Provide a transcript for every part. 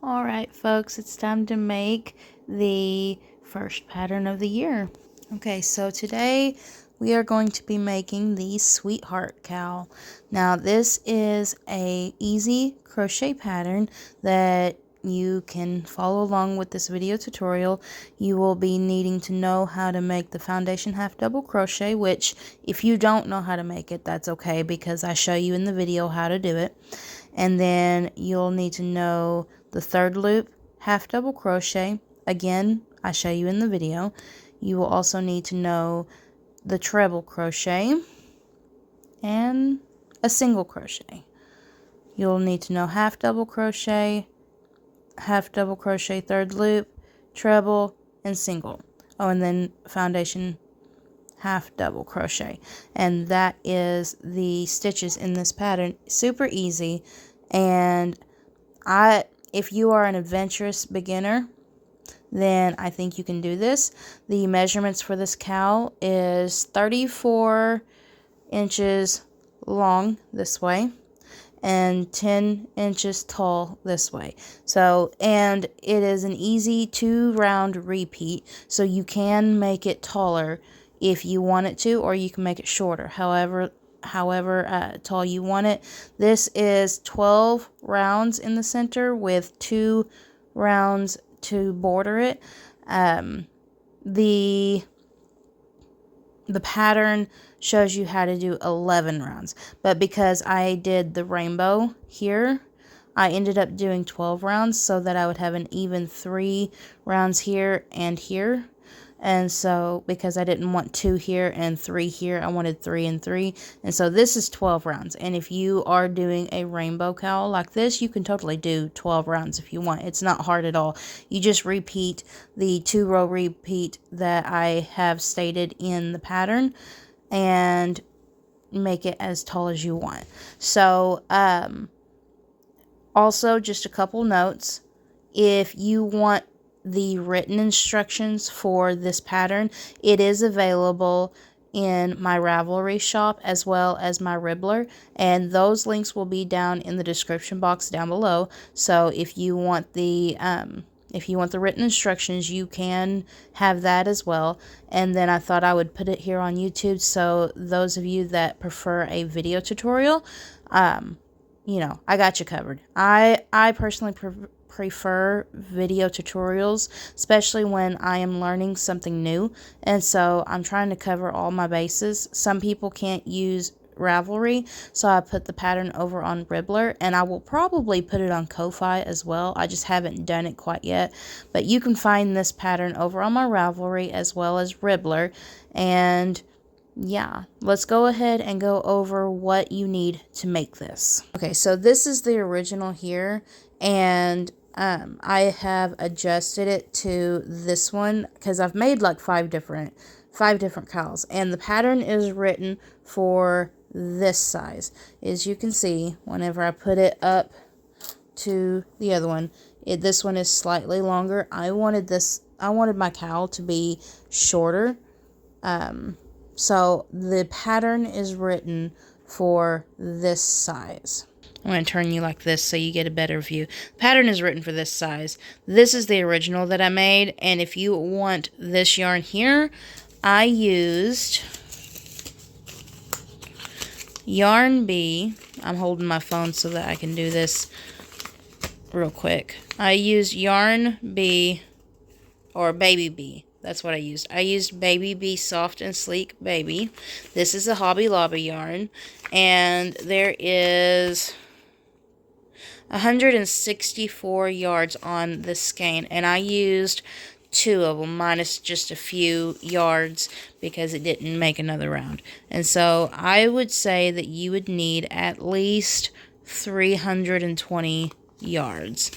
Alright folks, it's time to make the first pattern of the year. Okay, so today we are going to be making the Sweetheart Cowl. Now this is a easy crochet pattern that you can follow along with this video tutorial. You will be needing to know how to make the foundation half double crochet, which if you don't know how to make it, that's okay because I show you in the video how to do it. And then you'll need to know the third loop half double crochet. Again, I show you in the video. You will also need to know the treble crochet and a single crochet. You'll need to know half double crochet third loop, treble, and single. Oh, and then foundation half double crochet. And that is the stitches in this pattern. Super easy. And if you are an adventurous beginner, then I think you can do this. The measurements for this cowl is 34 inches long this way and 10 inches tall this way. So, and it is an easy 2-round repeat, so you can make it taller if you want it to, or you can make it shorter, however tall you want it. This is 12 rounds in the center with 2 rounds to border it. The pattern shows you how to do 11 rounds, but because I did the rainbow here, I ended up doing 12 rounds so that I would have an even 3 rounds here and here. And so, because I didn't want 2 here and 3 here, I wanted 3 and 3. And so this is 12 rounds. And if you are doing a rainbow cowl like this, you can totally do 12 rounds if you want. It's not hard at all. You just repeat the 2-row repeat that I have stated in the pattern and make it as tall as you want. So, also just a couple notes. If you want the written instructions for this pattern, it is available in my Ravelry shop as well as my Ribbler, and those links will be down in the description box down below. So if you want the written instructions, you can have that as well. And then I thought I would put it here on YouTube, so those of you that prefer a video tutorial, you know, I got you covered. I personally prefer video tutorials, especially when I am learning something new, and so I'm trying to cover all my bases. Some people can't use Ravelry, so I put the pattern over on Ribbler, and I will probably put it on Ko-Fi as well. I just haven't done it quite yet, but you can find this pattern over on my Ravelry as well as Ribbler. And yeah, let's go ahead and go over what you need to make this. Okay, so this is the original here, and I have adjusted it to this one because I've made like five different cowls, and the pattern is written for this size. As you can see, whenever I put it up to the other one, this one is slightly longer. I wanted my cowl to be shorter, so the pattern is written for this size. I'm going to turn you like this so you get a better view. The pattern is written for this size. This is the original that I made, and if you want this yarn here, I used Yarn B. I'm holding my phone so that I can do this real quick. I used Yarn B, or Baby B. That's what I used. I used Baby B Soft and Sleek Baby. This is a Hobby Lobby yarn, and there is 164 yards on this skein, and I used 2 of them minus just a few yards because it didn't make another round. And so I would say that you would need at least 320 yards.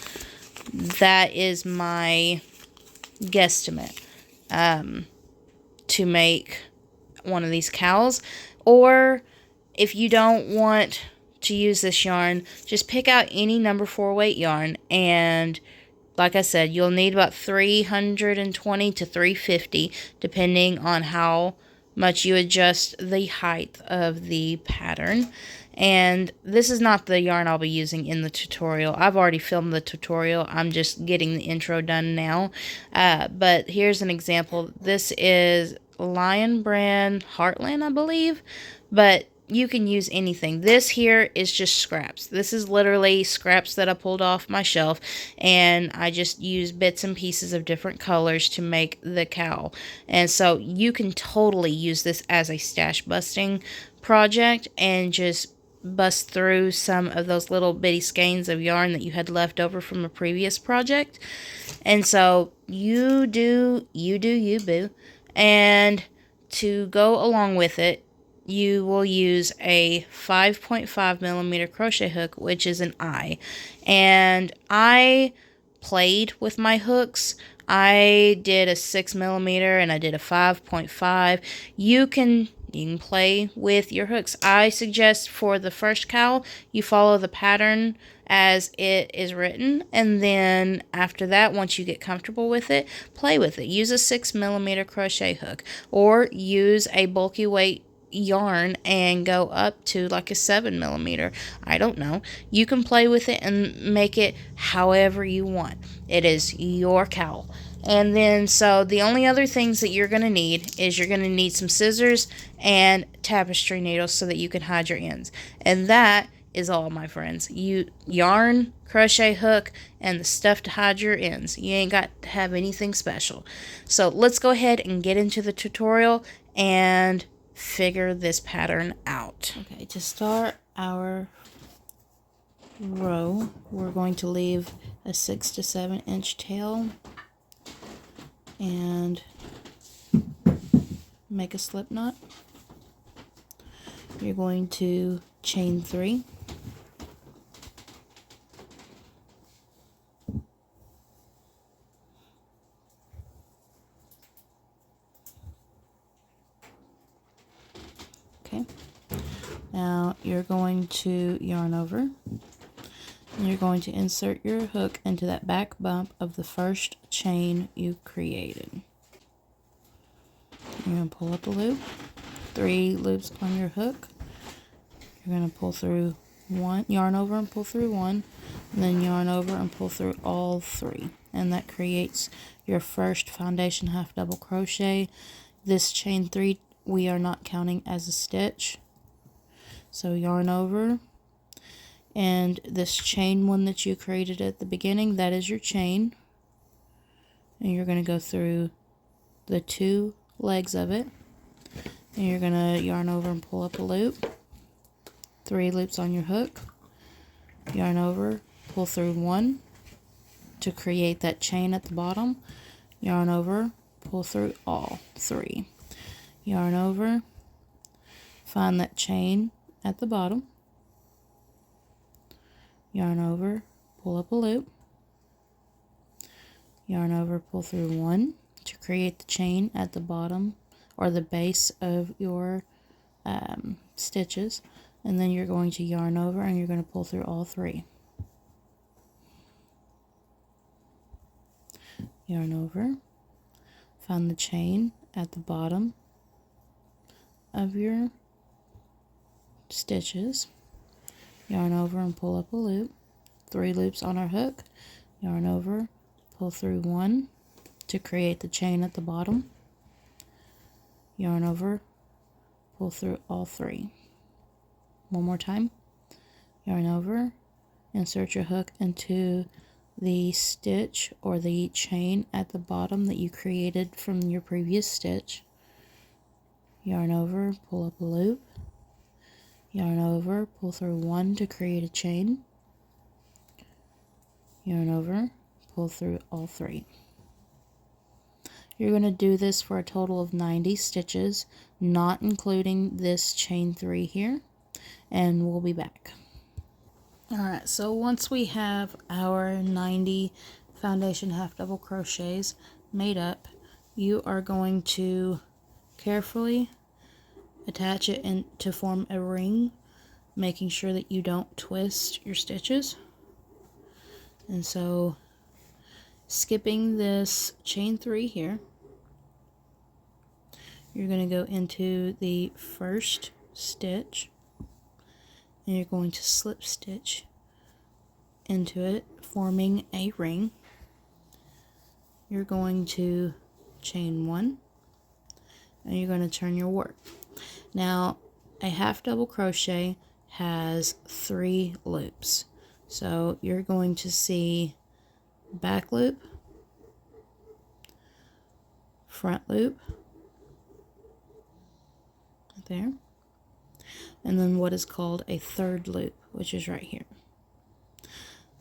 That is my guesstimate to make one of these cowls. Or if you don't want to use this yarn, just pick out any number 4 weight yarn, and like I said, you'll need about 320 to 350 depending on how much you adjust the height of the pattern. And this is not the yarn I'll be using in the tutorial. I've already filmed the tutorial. I'm just getting the intro done now. But here's an example. This is Lion Brand Heartland, I believe. But you can use anything. This here is just scraps. This is literally scraps that I pulled off my shelf, and I just use bits and pieces of different colors to make the cowl. And so you can totally use this as a stash busting project and just bust through some of those little bitty skeins of yarn that you had left over from a previous project. And so you do you, boo. And to go along with it, you will use a 5.5 millimeter crochet hook, which is an eye. And I played with my hooks. I did a 6 millimeter and I did a 5.5. You can play with your hooks. I suggest for the first cowl, you follow the pattern as it is written, and then after that, once you get comfortable with it, play with it. Use a 6 millimeter crochet hook, or use a bulky weight yarn and go up to like a 7 millimeter. I don't know. You can play with it and make it however you want. It is your cowl. And then, so the only other things that you're going to need is you're going to need some scissors and tapestry needles so that you can hide your ends. And that is all, my friends. You yarn, crochet hook, and the stuff to hide your ends. You ain't got to have anything special. So let's go ahead and get into the tutorial and figure this pattern out. Okay, to start our row, we're going to leave a 6 to 7 inch tail and make a slip knot. You're going to chain 3. Okay. Now you're going to yarn over, and you're going to insert your hook into that back bump of the first chain you created. You're going to pull up a loop, 3 loops on your hook. You're going to pull through 1, yarn over and pull through 1, and then yarn over and pull through all 3. And that creates your first foundation half double crochet. This chain 3 we are not counting as a stitch. So yarn over, and this chain 1 that you created at the beginning, that is your chain. And you're going to go through the 2 legs of it, and you're going to yarn over and pull up a loop, 3 loops on your hook, yarn over, pull through 1 to create that chain at the bottom, yarn over, pull through all 3, yarn over, find that chain at the bottom, yarn over, pull up a loop, yarn over, pull through 1 to create the chain at the bottom or the base of your stitches, and then you're going to yarn over and you're going to pull through all 3. Yarn over, find the chain at the bottom of your stitches, yarn over and pull up a loop, 3 loops on our hook, yarn over, pull through 1 to create the chain at the bottom, yarn over, pull through all 3. One more time, yarn over, insert your hook into the stitch or the chain at the bottom that you created from your previous stitch, yarn over, pull up a loop, yarn over, pull through 1 to create a chain, yarn over, pull through all 3. You're going to do this for a total of 90 stitches, not including this chain 3 here, and we'll be back. Alright, so once we have our 90 foundation half double crochets made up, you are going to carefully attach it in to form a ring, making sure that you don't twist your stitches. And so, skipping this chain 3 here, you're going to go into the first stitch and you're going to slip stitch into it, forming a ring. You're going to chain 1 and you're going to turn your work. Now, a half double crochet has 3 loops. So you're going to see back loop, front loop, right there, and then what is called a third loop, which is right here.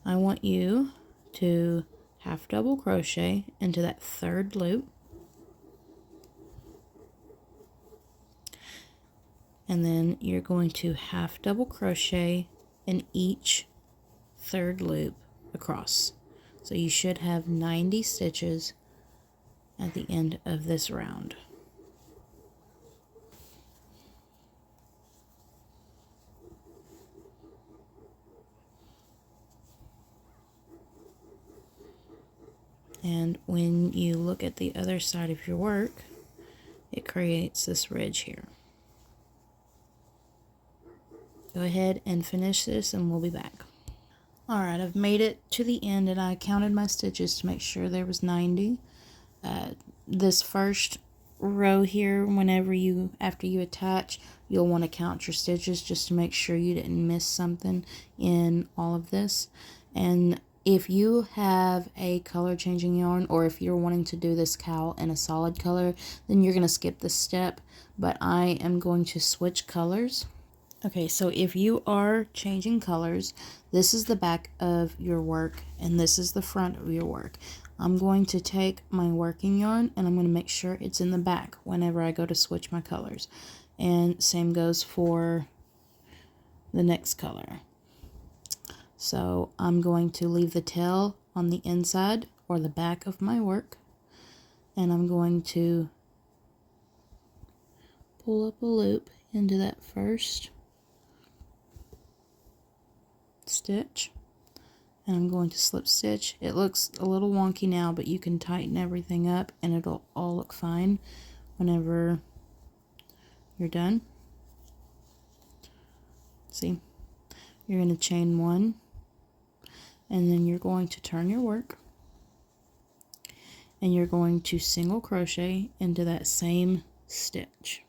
I want you to half double crochet into that third loop, and then you're going to half double crochet in each third loop across. So you should have 90 stitches at the end of this round. And when you look at the other side of your work, it creates this ridge here. Go ahead and finish this and we'll be back. Alright, I've made it to the end and I counted my stitches to make sure there was 90. This first row here, after you attach, you'll want to count your stitches just to make sure you didn't miss something in all of this. And if you have a color changing yarn, or if you're wanting to do this cowl in a solid color, then you're going to skip this step, but I am going to switch colors. Okay, so if you are changing colors, this is the back of your work and this is the front of your work. I'm going to take my working yarn and I'm going to make sure it's in the back whenever I go to switch my colors. And same goes for the next color. So I'm going to leave the tail on the inside or the back of my work, and I'm going to pull up a loop into that first stitch, and I'm going to slip stitch. It looks a little wonky now, but you can tighten everything up and it'll all look fine whenever you're done. See, you're going to chain 1 and then you're going to turn your work and you're going to single crochet into that same stitch.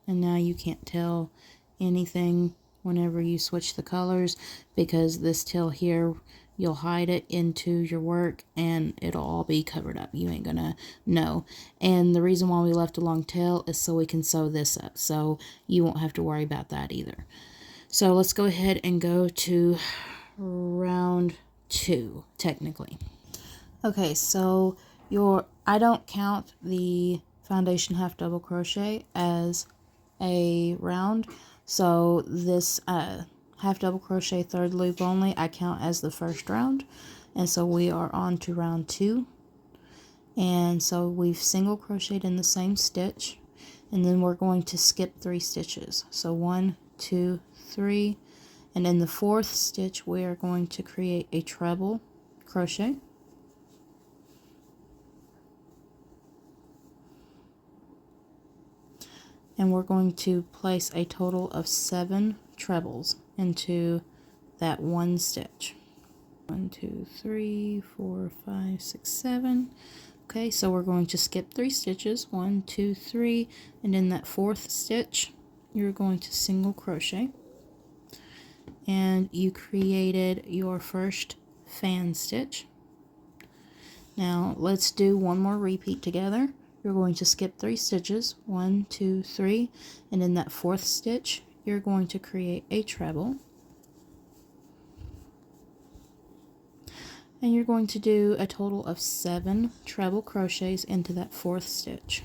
And now you can't tell anything whenever you switch the colors, because this tail here, you'll hide it into your work and it'll all be covered up. You ain't gonna know. And the reason why we left a long tail is so we can sew this up, so you won't have to worry about that either. So let's go ahead and go to round 2, technically. Okay, so I don't count the foundation half double crochet as a round, so this half double crochet third loop only I count as the first round. And so we are on to round 2, and so we've single crocheted in the same stitch, and then we're going to skip 3 stitches. So 1, 2, 3, and in the 4th stitch we are going to create a treble crochet. And we're going to place a total of 7 trebles into that one stitch. 1, 2, 3, 4, 5, 6, 7. Okay, so we're going to skip 3 stitches. 1, 2, 3, and in that 4th stitch, you're going to single crochet. And you created your first fan stitch. Now let's do one more repeat together. You're going to skip 3 stitches, 1, 2, 3, and in that 4th stitch, you're going to create a treble. And you're going to do a total of 7 treble crochets into that 4th stitch.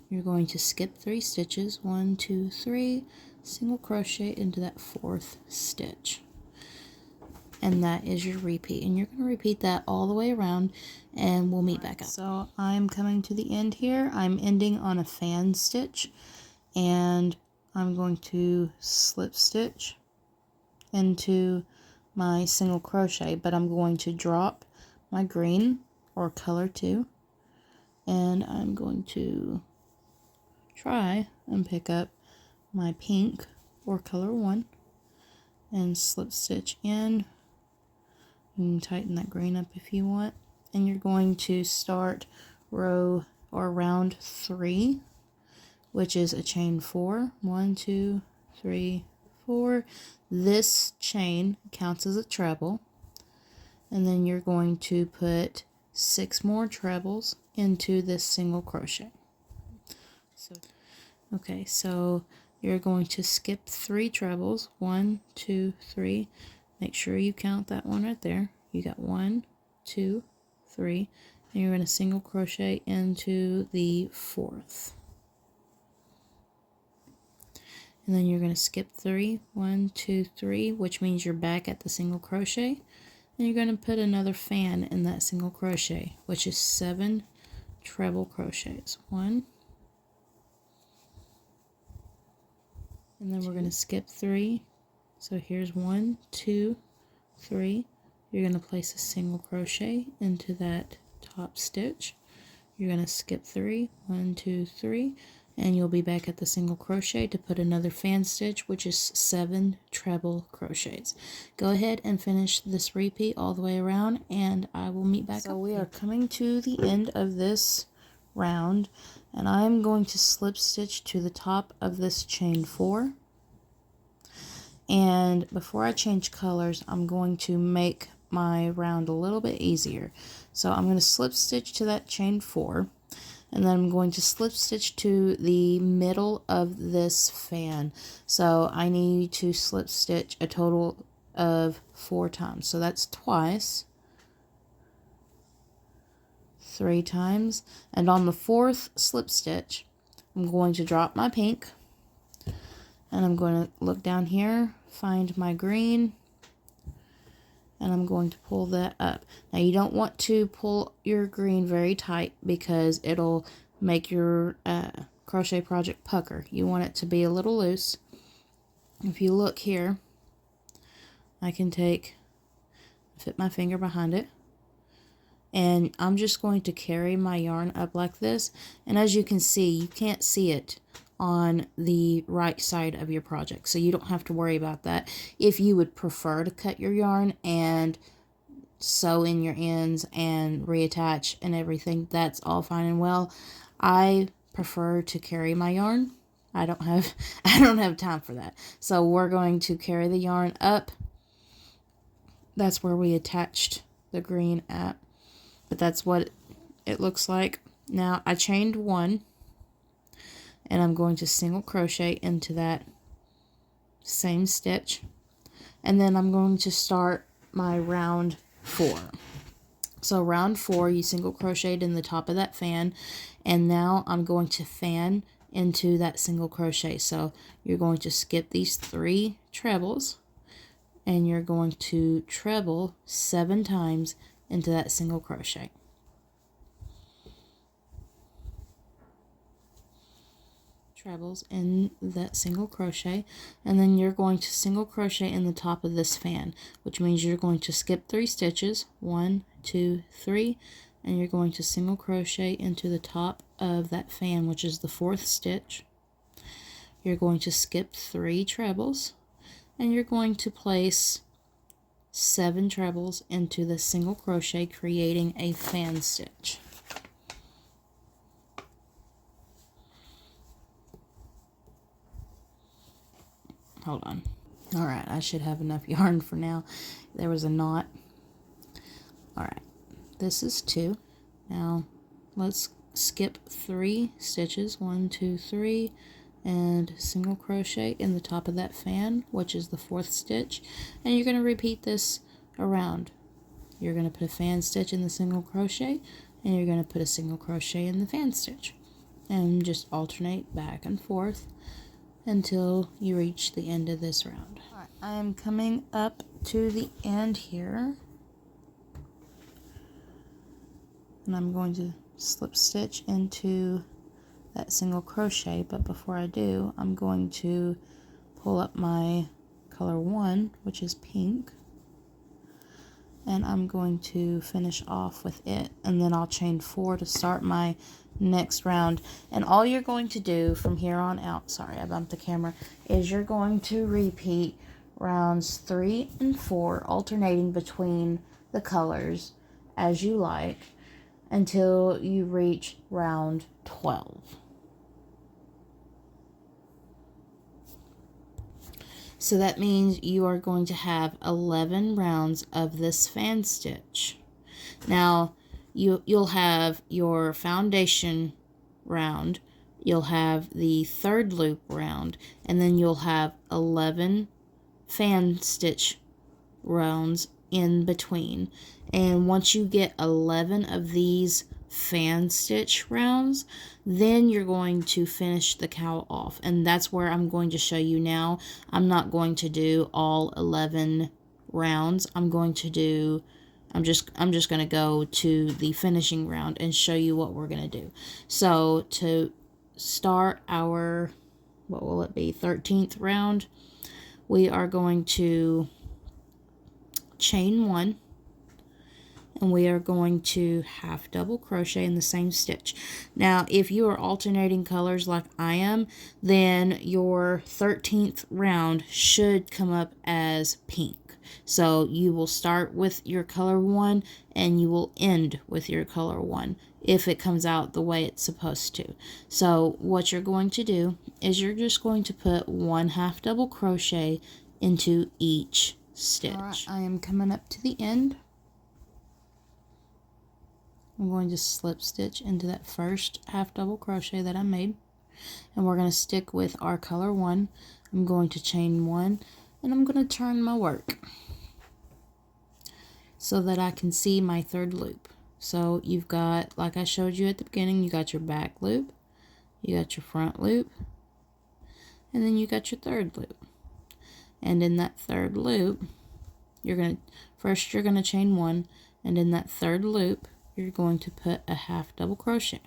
You're going to skip 3 stitches, 1, 2, 3, single crochet into that 4th stitch. And that is your repeat. And you're going to repeat that all the way around, and we'll meet back up. So I'm coming to the end here. I'm ending on a fan stitch, and I'm going to slip stitch into my single crochet, but I'm going to drop my green or color 2, and I'm going to try and pick up my pink or color 1 and slip stitch in. You can tighten that green up if you want, and you're going to start row or round 3, which is a chain 4. 1, 2, 3, 4. This chain counts as a treble, and then you're going to put 6 more trebles into this single crochet. So you're going to skip 3 trebles. 1, 2, 3. Make sure you count that one right there. You got 1, 2, 3, and you're going to single crochet into the 4th. And then you're going to skip 3. 1, 2, 3, which means you're back at the single crochet. And you're going to put another fan in that single crochet, which is 7 treble crochets. 1. And then we're going to skip 3. So here's 1, 2, 3. You're going to place a single crochet into that top stitch. You're going to skip 3. 1, 2, 3. And you'll be back at the single crochet to put another fan stitch, which is 7 treble crochets. Go ahead and finish this repeat all the way around, and I will meet back up. So we are coming to the end of this round, and I'm going to slip stitch to the top of this chain 4. And before I change colors, I'm going to make my round a little bit easier. So I'm going to slip stitch to that chain 4. And then I'm going to slip stitch to the middle of this fan. So I need to slip stitch a total of 4 times. So that's twice, 3 times. And on the 4th slip stitch, I'm going to drop my pink. And I'm going to look down here, find my green, and I'm going to pull that up. Now you don't want to pull your green very tight because it'll make your crochet project pucker. You want it to be a little loose. If you look here, I can fit my finger behind it, and I'm just going to carry my yarn up like this. And as you can see, you can't see it on the right side of your project, so you don't have to worry about that. If you would prefer to cut your yarn and sew in your ends and reattach and everything, that's all fine and well. I prefer to carry my yarn. I don't have time for that. So we're going to carry the yarn up. That's where we attached the green at, but that's what it looks like. Now I chained 1, and I'm going to single crochet into that same stitch, and then I'm going to start my round 4. So round 4, you single crocheted in the top of that fan, and now I'm going to fan into that single crochet. So you're going to skip these 3 trebles, and you're going to treble 7 times into that single crochet. Trebles in that single crochet, and then you're going to single crochet in the top of this fan, which means you're going to skip 3 stitches, 1, 2, 3, and you're going to single crochet into the top of that fan, which is the 4th stitch. You're going to skip 3 trebles, and you're going to place 7 trebles into the single crochet, creating a fan stitch. Hold on. Alright, I should have enough yarn for now. There was a knot. Alright, this is 2. Now, let's skip 3 stitches. 1, 2, 3, and single crochet in the top of that fan, which is the 4th stitch. And you're going to repeat this around. You're going to put a fan stitch in the single crochet, and you're going to put a single crochet in the fan stitch. And just alternate back and forth until you reach the end of this round. Alright, I am coming up to the end here, and I'm going to slip stitch into that single crochet. But before I do, I'm going to pull up my color 1, which is pink, and I'm going to finish off with it, and then I'll chain 4 to start my next round. And all you're going to do from here on out, sorry I bumped the camera, is you're going to repeat rounds 3 and 4, alternating between the colors as you like until you reach round 12. So that means you are going to have 11 rounds of this fan stitch. Now, you'll have your foundation round, you'll have the third loop round, and then you'll have 11 fan stitch rounds in between. And once you get 11 of these fan stitch rounds, then you're going to finish the cowl off, and that's where I'm going to show you now. I'm not going to do all 11 rounds. I'm just going to go to the finishing round and show you what we're going to do. So to start our, what will it be, 13th round, we are going to chain 1, and we are going to half double crochet in the same stitch. Now, if you are alternating colors like I am, then your 13th round should come up as pink. So you will start with your color 1 and you will end with your color 1 if it comes out the way it's supposed to. So what you're going to do is you're just going to put 1 half double crochet into each stitch. All right, I am coming up to the end. I'm going to slip stitch into that first half double crochet that I made, and we're going to stick with our color 1. I'm going to chain 1, and I'm going to turn my work so that I can see my third loop. So you've got, like I showed you at the beginning, you got your back loop, you got your front loop, and then you got your third loop. And in that third loop, you're going to chain 1, and in that third loop you're going to put a half double crochet.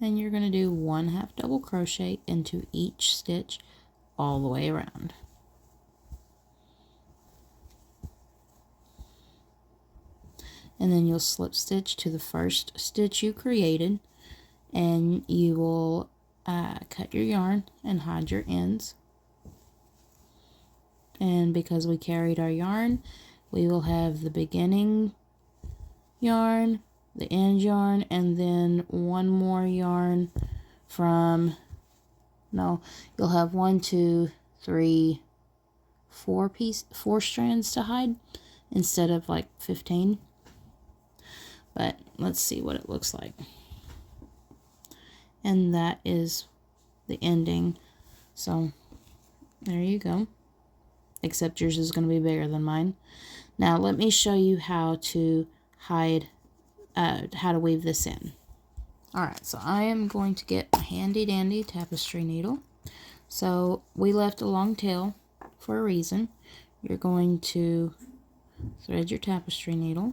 And you're going to do 1 half double crochet into each stitch all the way around. And then you'll slip stitch to the first stitch you created, and you will cut your yarn and hide your ends. And because we carried our yarn, we will have the beginning yarn, the end yarn, and then one more yarn from, no, you'll have 1, 2, 3, 4 strands to hide instead of like 15. But let's see what it looks like. And that is the ending. So there you go. Except yours is going to be bigger than mine. Now let me show you how to hide, how to weave this in. Alright, so I am going to get a handy dandy tapestry needle. So we left a long tail for a reason. You're going to thread your tapestry needle.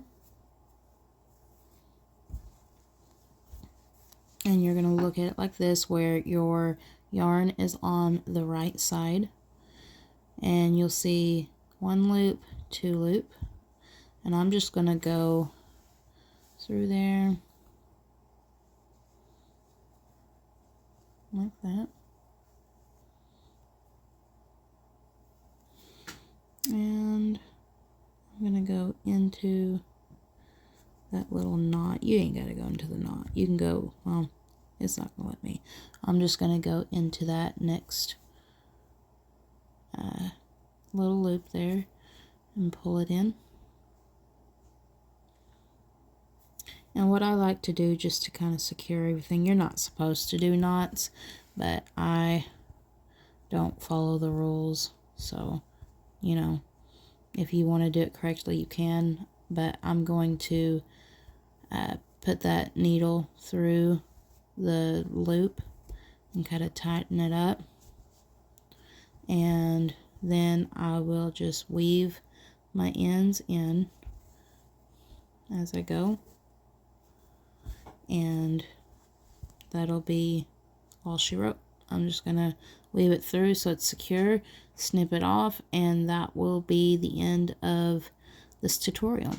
And you're going to look at it like this, where your yarn is on the right side. And you'll see 1 loop, 2 loop, and I'm just going to go through there like that, and I'm going to go into that little knot. You ain't got to go into the knot. You can go, well, it's not going to let me. I'm just going to go into that next little loop there and pull it in. And what I like to do, just to kind of secure everything, you're not supposed to do knots, but I don't follow the rules, so you know, if you want to do it correctly you can, but I'm going to put that needle through the loop and kind of tighten it up, and then I will just weave my ends in as I go. And that'll be all she wrote. I'm just gonna weave it through so it's secure, snip it off, and that will be the end of this tutorial.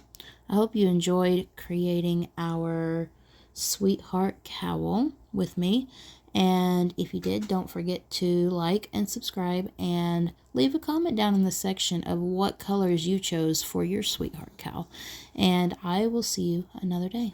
I hope you enjoyed creating our sweetheart cowl with me, and if you did, don't forget to like and subscribe and leave a comment down in the section of what colors you chose for your sweetheart cowl, and I will see you another day.